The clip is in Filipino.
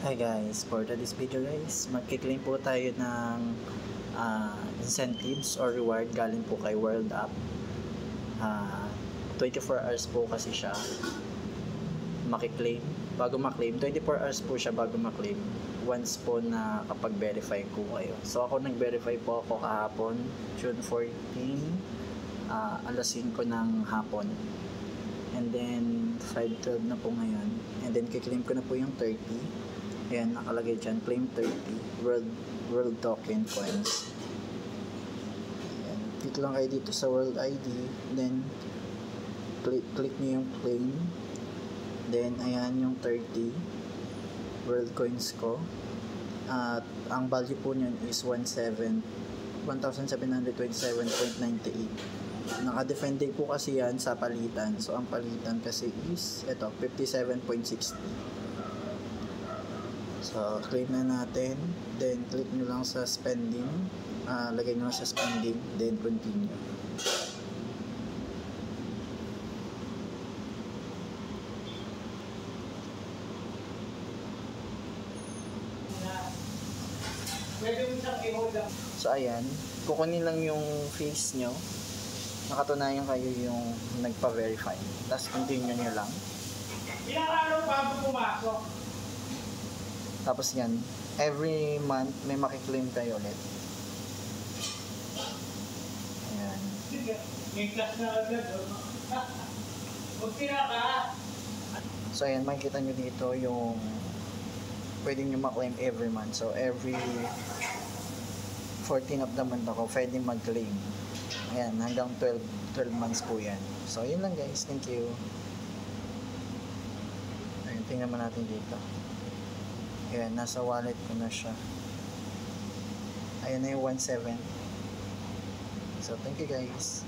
Hi guys, for this video guys, magkiklaim po tayo ng incentives or reward galing po kay World App. 24 hours po kasi siya makiklaim. Bago maklaim, 24 hours po siya bago maklaim. Once po na kapag verify ko kayo. So ako nag-verify po ako kahapon, June 14, alas 5 ng hapon. And then 5:12 na po ngayon. And then kiklaim ko na po yung 30. Ayan, nakalagay dyan, claim 30 world token coins. Ayan, click lang kayo dito sa world ID, then click nyo yung claim, then ayan yung 30 world coins ko, at ang value po nyan is 1727.98. Naka-defend day po kasi yan sa palitan, so ang palitan kasi is ito, 57.60. So, claim na natin. Then, click nyo lang sa spending. Lagay nyo lang sa spending. Then, continue. So, ayan. Kukunin lang yung face nyo. Nakatunayan kayo yung nagpa-verify. Tapos, continue nyo lang. Ilang araw bago pumasok? Tapos yan, every month may makiklaim kayo ulit. Ayan. May class na agad. Magtira ka. So ayan, makikita nyo dito yung pwede nyo maklaim every month. So every 14 of the month ako pwede mag-claim. Ayan, hanggang 12 months po yan. So yun lang guys, thank you. Ayan, tingnan naman natin dito. Ayan, nasa wallet ko na siya. Ayan na yung 17. So, thank you guys.